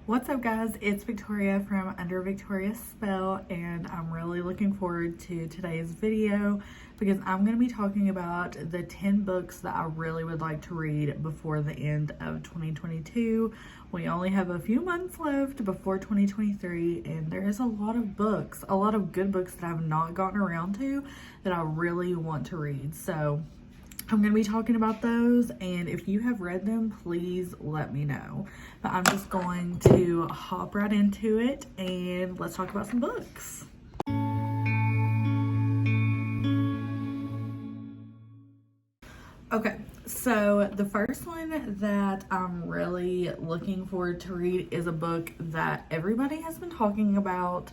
What's up, guys? It's Victoria from Under Victoria's Spell, and I'm really looking forward to today's video because I'm going to be talking about the 10 books that I really would like to read before the end of 2022. We only have a few months left before 2023, and there is a lot of books, a lot of good books that I've not gotten around to that I really want to read. So I'm going to be talking about those, and if you have read them, please let me know. But I'm just going to hop right into it, and let's talk about some books. Okay, so the first one that I'm really looking forward to read is a book that everybody has been talking about,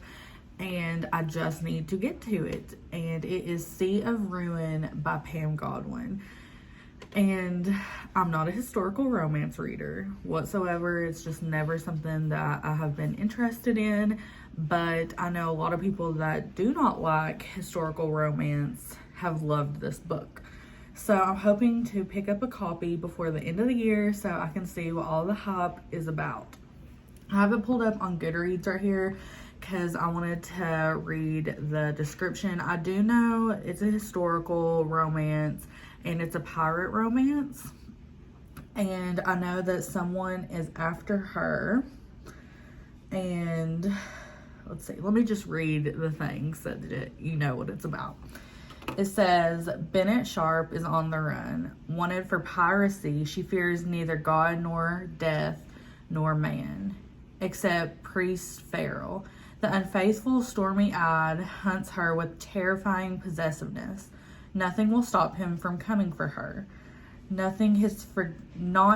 and I just need to get to it, and it is Sea of Ruin by Pam Godwin. And I'm not a historical romance reader whatsoever. It's just never something that I have been interested in, but I know a lot of people that do not like historical romance have loved this book. So I'm hoping to pick up a copy before the end of the year so I can see what all the hype is about. I have it pulled up on Goodreads right here because I wanted to read the description. I do know it's a historical romance and it's a pirate romance, and I know that someone is after her. And let's see, let me just read the things so that you know what it's about. It says, Bennett Sharp is on the run. Wanted for piracy, she fears neither God nor death nor man, except Priest Farrell. The unfaithful, stormy-eyed hunts her with terrifying possessiveness. Nothing will stop him from coming for her. Not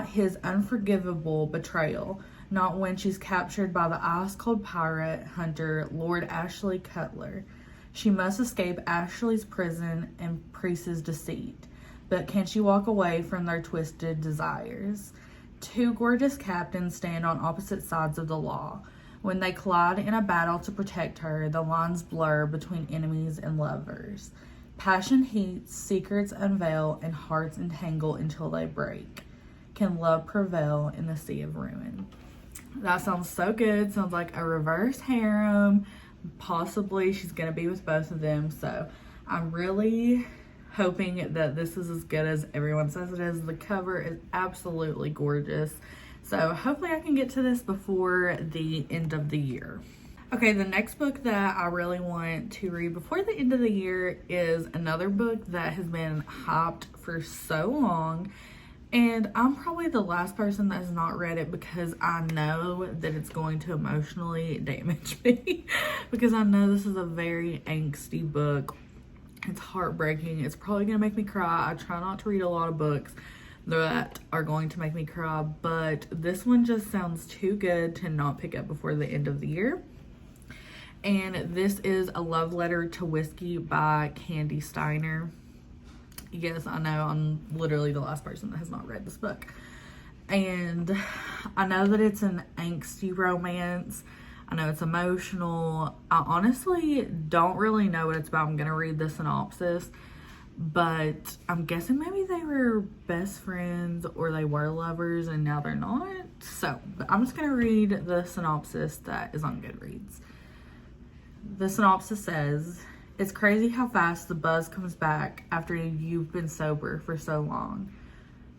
his unforgivable betrayal. Not when she's captured by the ice-cold pirate hunter, Lord Ashley Cutler. She must escape Ashley's prison and Priest's deceit. But can she walk away from their twisted desires? Two gorgeous captains stand on opposite sides of the law. When they collide in a battle to protect her, the lines blur between enemies and lovers. Passion heats, secrets unveil, and hearts entangle until they break. Can love prevail in the Sea of Ruin? That sounds so good. Sounds like a reverse harem. Possibly she's going to be with both of them. So I'm really hoping that this is as good as everyone says it is. The cover is absolutely gorgeous. So hopefully I can get to this before the end of the year. Okay, the next book that I really want to read before the end of the year is another book that has been hyped for so long. And I'm probably the last person that has not read it because I know that it's going to emotionally damage me. Because I know this is a very angsty book. It's heartbreaking. It's probably going to make me cry. I try not to read a lot of books that are going to make me cry, but this one just sounds too good to not pick up before the end of the year. And this is A Love Letter to Whiskey by Candy Steiner. Yes, I know I'm literally the last person that has not read this book. And I know that it's an angsty romance. I know it's emotional. I honestly don't really know what it's about. I'm going to read the synopsis. But I'm guessing maybe they were best friends or they were lovers and now they're not. So, but I'm just going to read the synopsis that is on Goodreads. The synopsis says, it's crazy how fast the buzz comes back after you've been sober for so long.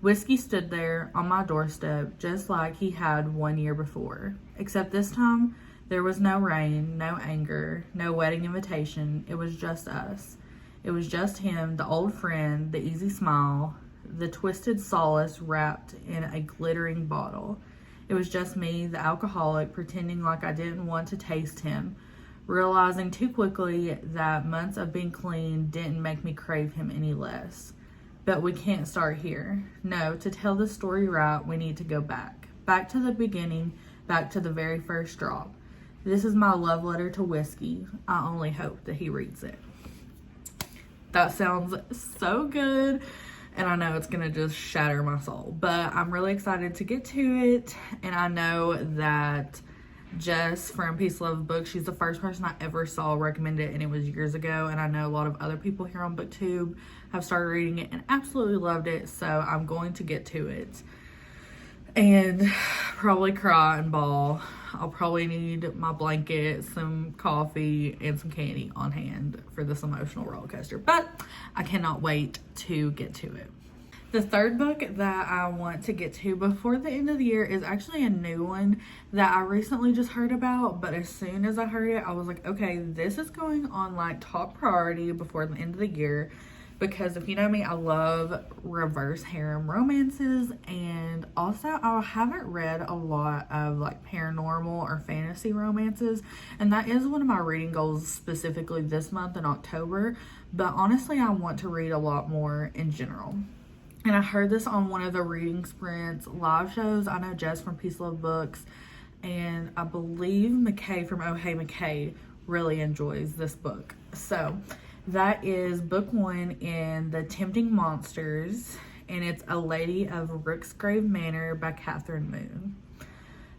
Whiskey stood there on my doorstep just like he had 1 year before. Except this time, there was no rain, no anger, no wedding invitation. It was just us. It was just him, the old friend, the easy smile, the twisted solace wrapped in a glittering bottle. It was just me, the alcoholic, pretending like I didn't want to taste him, realizing too quickly that months of being clean didn't make me crave him any less. But we can't start here. No, to tell the story right, we need to go back. Back to the beginning, back to the very first drop. This is my love letter to Whiskey. I only hope that he reads it. That sounds so good, and I know it's gonna just shatter my soul, but I'm really excited to get to it. And I know that Jess from Peace Love Books, she's the first person I ever saw recommend it, and it was years ago. And I know a lot of other people here on Booktube have started reading it and absolutely loved it, so I'm going to get to it. and probably cry and bawl. I'll probably need my blanket, some coffee, and some candy on hand for this emotional roller coaster. But I cannot wait to get to it. The third book that I want to get to before the end of the year is actually a new one that I recently just heard about. But as soon as I heard it, I was like, okay, this is going on like top priority before the end of the year. Because if you know me, I love reverse harem romances, and also I haven't read a lot of like paranormal or fantasy romances, and that is one of my reading goals specifically this month in October. But honestly, I want to read a lot more in general. And I heard this on one of the Reading Sprints live shows. I know Jess from Peace Love Books, and I believe McKay from Oh Hey McKay really enjoys this book. So that is book 1 in The Tempting Monsters, and it's A Lady of Rooksgrave Manor by Catherine Moon.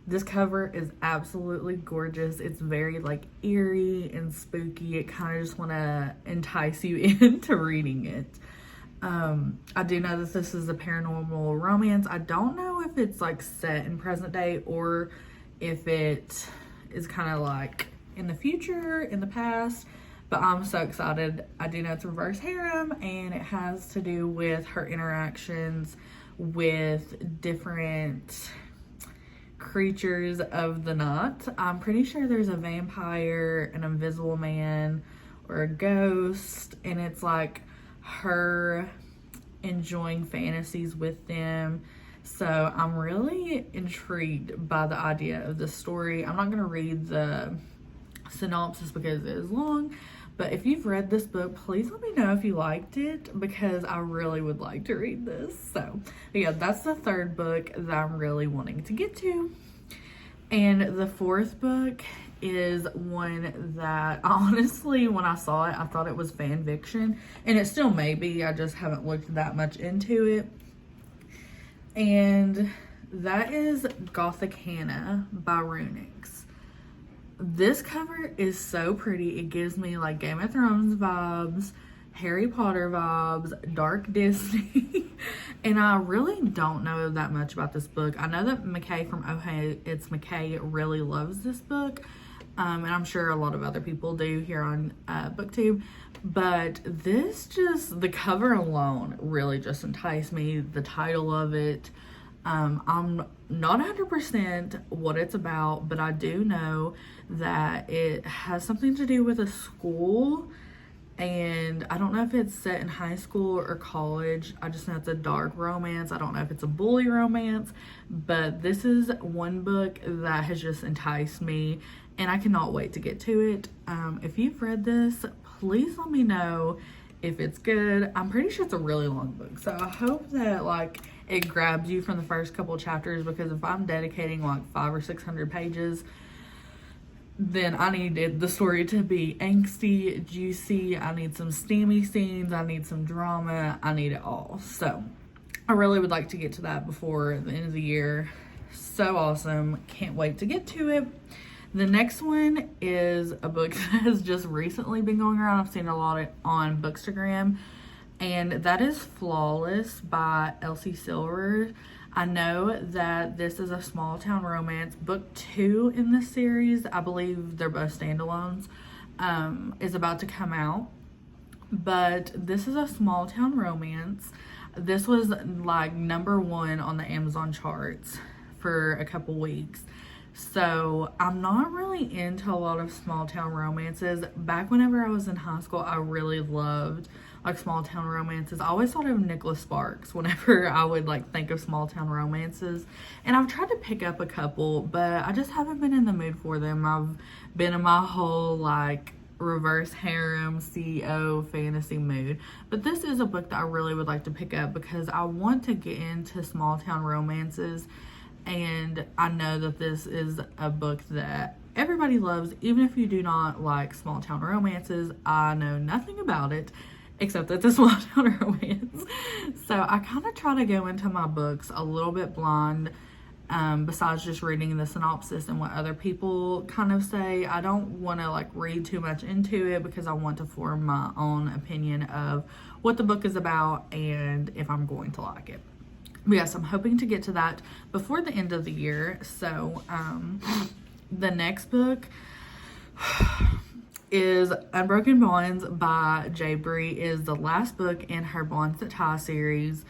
This cover is absolutely gorgeous. It's very like eerie and spooky. It kind of just want to entice you into reading it. I do know that this is a paranormal romance. I don't know if it's like set in present day or if it is kind of like in the future, in the past. But I'm so excited. I do know it's reverse harem, and it has to do with her interactions with different creatures of the night. I'm pretty sure there's a vampire, an invisible man, or a ghost, and it's like her enjoying fantasies with them. So I'm really intrigued by the idea of the story. I'm not going to read the synopsis because it is long, but if you've read this book, please let me know if you liked it, because I really would like to read this. So yeah, that's the third book that I'm really wanting to get to. And the fourth book is one that honestly, when I saw it, I thought it was fan fiction, and it still may be. I just haven't looked that much into it. And that is Gothic Hannah by Runix. This cover is so pretty. It gives me like Game of Thrones vibes, Harry Potter vibes, dark Disney. And I really don't know that much about this book. I know that McKay from Oh Hey It's McKay really loves this book. And I'm sure a lot of other people do here on Booktube. But this just, the cover alone really just enticed me. The title of it. I'm not 100% what it's about, but I do know that it has something to do with a school, and I don't know if it's set in high school or college. I just know it's a dark romance. I don't know if it's a bully romance, but this is one book that has just enticed me, and I cannot wait to get to it. If you've read this, please let me know if it's good. I'm pretty sure it's a really long book, so I hope that like it grabs you from the first couple chapters, because if I'm dedicating like 500 or 600 pages, then I needed the story to be angsty, juicy. I need some steamy scenes. I need some drama. I need it all. So I really would like to get to that before the end of the year. So awesome. Can't wait to get to it. The next one is a book that has just recently been going around. I've seen a lot on Bookstagram, and that is Flawless by Elsie Silver. I know that this is a small town romance. Book 2 in this series, I believe they're both standalones, is about to come out. But this is a small town romance. This was like #1 on the Amazon charts for a couple weeks. So I'm not really into a lot of small town romances. Back whenever I was in high school, I really loved like small town romances. I always thought of Nicholas Sparks whenever I would like think of small town romances. And I've tried to pick up a couple, but I just haven't been in the mood for them. I've been in my whole like reverse harem CEO fantasy mood. But this is a book that I really would like to pick up, because I want to get into small town romances. And I know that this is a book that everybody loves, even if you do not like small town romances. I know nothing about it except that it's a small town romance. So I kind of try to go into my books a little bit blind, besides just reading the synopsis and what other people kind of say. I don't want to like read too much into it, because I want to form my own opinion of what the book is about and if I'm going to like it. But yes, I'm hoping to get to that before the end of the year. So the next book is Unbroken Bonds by J. Bree. Is the last book in her Bonds That Tie series.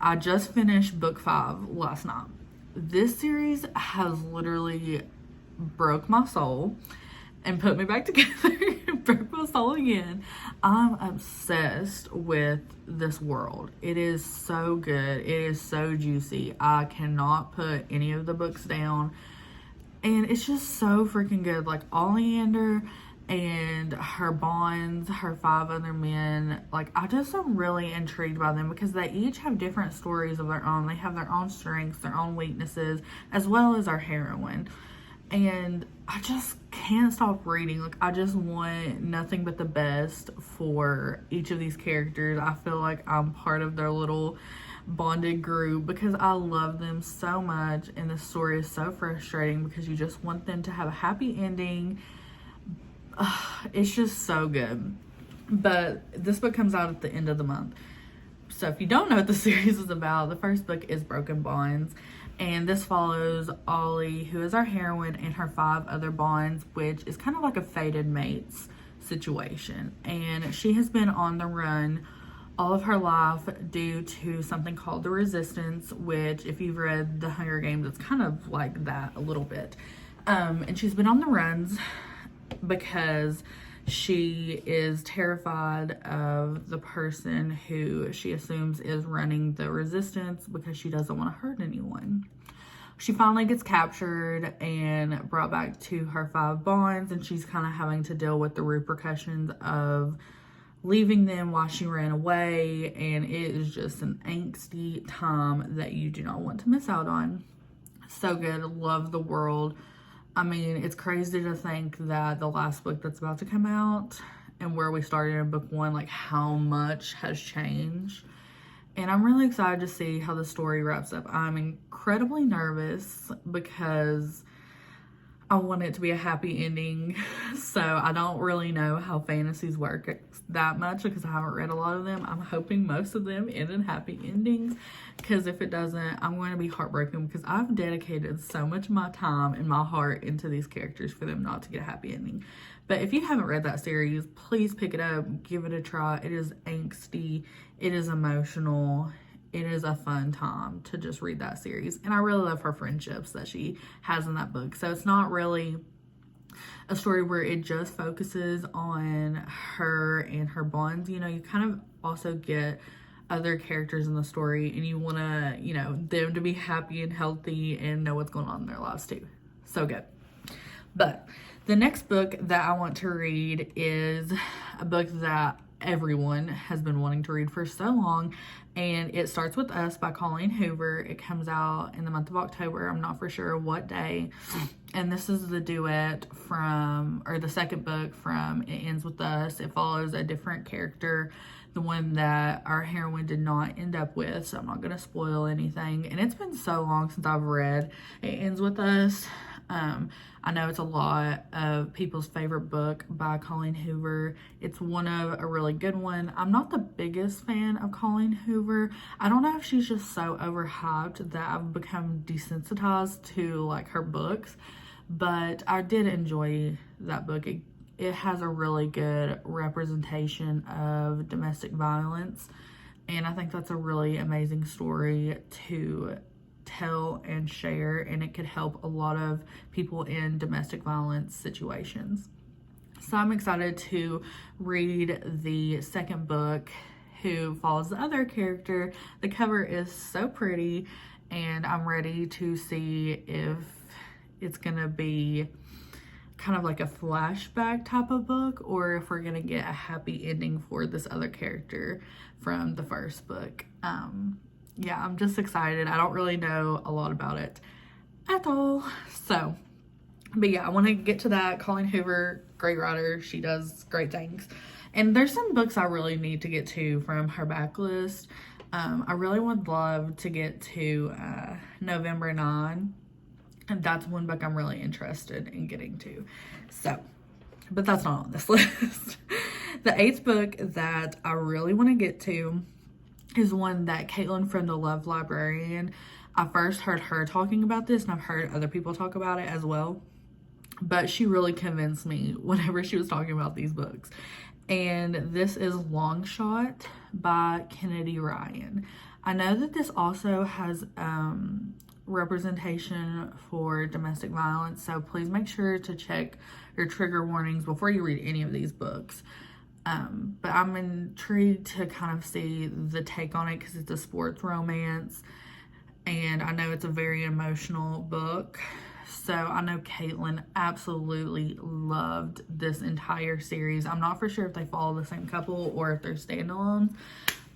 I just finished book 5 last night. This series has literally broke my soul and put me back together. Broke my soul again. I'm obsessed with this world. It is so good. It is so juicy. I cannot put any of the books down. And it's just so freaking good. Like, Oleander and her bonds, her 5 other men, like, I just am really intrigued by them because they each have different stories of their own. They have their own strengths, their own weaknesses, as well as our heroine. And I just can't stop reading. Like, I just want nothing but the best for each of these characters. I feel like I'm part of their little bonded group because I love them so much, and the story is so frustrating because you just want them to have a happy ending. It's just so good. But this book comes out at the end of the month. So if you don't know what the series is about, the first book is Broken Bonds. And this follows Ollie, who is our heroine, and her 5 other bonds, which is kind of like a fated mates situation. And she has been on the run all of her life due to something called the Resistance, which, if you've read The Hunger Games, it's kind of like that a little bit. And she's been on the runs because she is terrified of the person who she assumes is running the Resistance because she doesn't want to hurt anyone. She finally gets captured and brought back to her 5 bonds, and she's kind of having to deal with the repercussions of leaving them while she ran away, and it is just an angsty time that you do not want to miss out on. So good. Love the world. I mean, it's crazy to think that the last book that's about to come out and where we started in book 1, like, how much has changed. And I'm really excited to see how the story wraps up. I'm incredibly nervous because I want it to be a happy ending. So I don't really know how fantasies work that much because I haven't read a lot of them. I'm hoping most of them end in happy endings, because if it doesn't, I'm going to be heartbroken because I've dedicated so much of my time and my heart into these characters for them not to get a happy ending. But if you haven't read that series, please pick it up, give it a try. It is angsty, it is emotional, it is a fun time to just read that series. And I really love her friendships that she has in that book. So it's not really a story where it just focuses on her and her bonds. You know, you kind of also get other characters in the story, and you want to, you know, them to be happy and healthy and know what's going on in their lives too. So good. But the next book that I want to read is a book that everyone has been wanting to read for so long, and it starts with Us by Colleen Hoover. It comes out in the month of October. I'm not for sure what day. And this is the duet from, or the second book from It Ends With Us. It follows a different character, the one that our heroine did not end up with, so I'm not going to spoil anything. And it's been so long since I've read It Ends With Us. I know it's a lot of people's favorite book by Colleen Hoover. It's one of a really good one. I'm not the biggest fan of Colleen Hoover. I don't know if she's just so overhyped that I've become desensitized to, like, her books, but I did enjoy that book. It has a really good representation of domestic violence, and I think that's a really amazing story to tell and share, and it could help a lot of people in domestic violence situations. So I'm excited to read the second book, who follows the other character. The cover is so pretty, and I'm ready to see if it's gonna be kind of like a flashback type of book, or if we're gonna get a happy ending for this other character from the first book. Yeah, I'm just excited. I don't really know a lot about it at all. So, but yeah, I want to get to that. Colleen Hoover, great writer. She does great things. And there's some books I really need to get to from her backlist. I really would love to get to November 9. And that's one book I'm really interested in getting to. So, but that's not on this list. The 8th book that I really want to get to is one that Caitlin from the Love Librarian, I first heard her talking about this, and I've heard other people talk about it as well. But she really convinced me whenever she was talking about these books. And this is Long Shot by Kennedy Ryan. I know that this also has representation for domestic violence, so please make sure to check your trigger warnings before you read any of these books. But I'm intrigued to kind of see the take on it because it's a sports romance, and I know it's a very emotional book. So I know Caitlin absolutely loved this entire series. I'm not for sure if they follow the same couple or if they're standalones,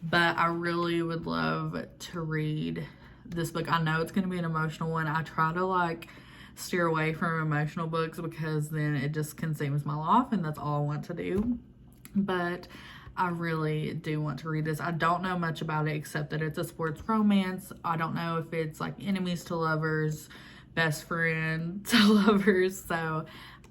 but I really would love to read this book. I know it's going to be an emotional one. I try to like steer away from emotional books because then it just consumes my life, and that's all I want to do. But I really do want to read this. I don't know much about it except that it's a sports romance. I don't know if it's like enemies to lovers, best friend to lovers. So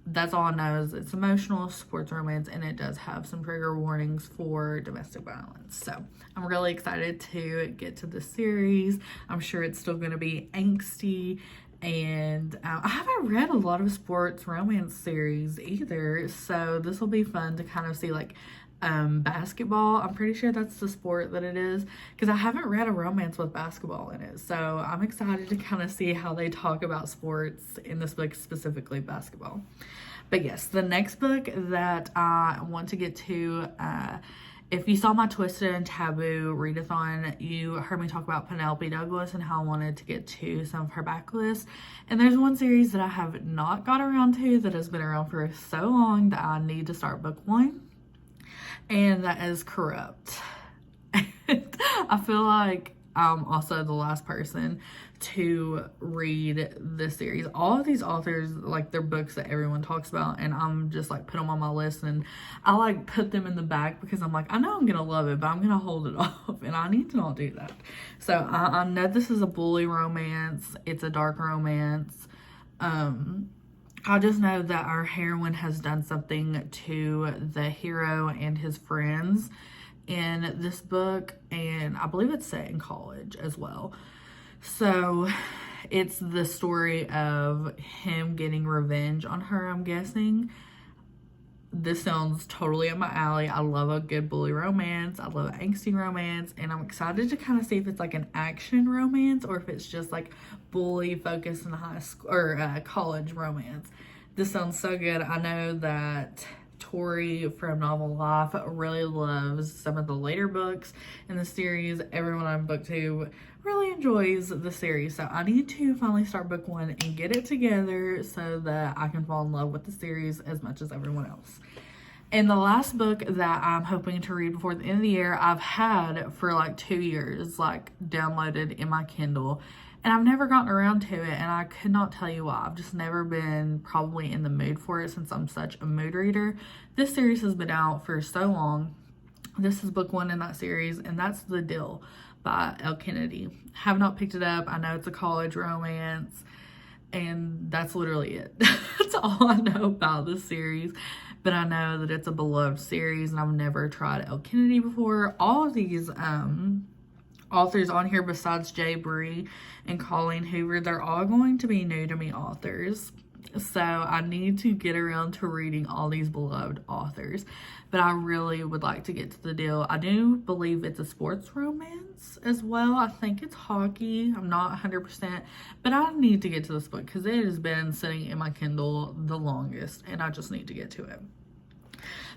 that's all I know is it's emotional sports romance, and it does have some trigger warnings for domestic violence. So I'm really excited to get to the series. I'm sure it's still going to be angsty, and I haven't read a lot of sports romance series either, so this will be fun to kind of see like basketball. I'm pretty sure that's the sport that it is, because I haven't read a romance with basketball in it, so I'm excited to kind of see how they talk about sports in this book, specifically basketball. But yes, the next book that I want to get to, if you saw my Twisted and Taboo readathon, you heard me talk about Penelope Douglas and how I wanted to get to some of her backlist. And there's one series that I have not got around to that has been around for so long that I need to start book 1. And that is Corrupt. I feel like I'm also the last person to read this series. All of these authors, like, they're books that everyone talks about, and I'm just like put them on my list, and I like put them in the back because I'm like, I know I'm gonna love it, but I'm gonna hold it off, and I need to not do that. So I know this is a bully romance. It's a dark romance. I just know that our heroine has done something to the hero and his friends in this book, and I believe it's set in college as well. So it's the story of him getting revenge on her, I'm guessing. This sounds totally up my alley. I love a good bully romance. I love an angsty romance, and I'm excited to kind of see if it's like an action romance or if it's just like bully focused in high school or college romance. This sounds so good. I know that Tori from Novel Life really loves some of the later books in the series. Everyone on BookTube really enjoys the series, so I need to finally start book 1 and get it together so that I can fall in love with the series as much as everyone else. And the last book that I'm hoping to read before the end of the year, I've had for like 2 years, like downloaded in my Kindle, and I've never gotten around to it, and I could not tell you why. I've just never been probably in the mood for it since I'm such a mood reader. This series has been out for so long. This is book 1 in that series, and that's The Deal by Elle Kennedy. Have not picked it up. I know it's a college romance, and that's literally it. That's all I know about this series, but I know that it's a beloved series, and I've never tried Elle Kennedy before. All of these authors on here besides Jay Bree and Colleen Hoover, they're all going to be new to me authors, so I need to get around to reading all these beloved authors. But I really would like to get to The Deal. I do believe it's a sports romance as well. I think it's hockey. I'm not 100%, but I need to get to this book because it has been sitting in my Kindle the longest, and I just need to get to it.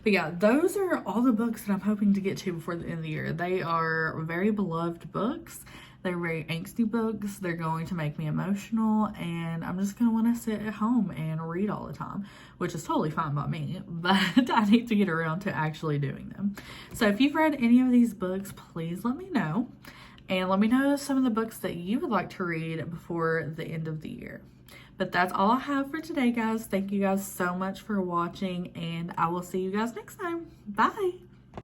But yeah, those are all the books that I'm hoping to get to before the end of the year. They are very beloved books. They're very angsty books. They're going to make me emotional, and I'm just going to want to sit at home and read all the time, which is totally fine by me, but I need to get around to actually doing them. So if you've read any of these books, please let me know, and let me know some of the books that you would like to read before the end of the year. But that's all I have for today, guys. Thank you guys so much for watching, and I will see you guys next time. Bye!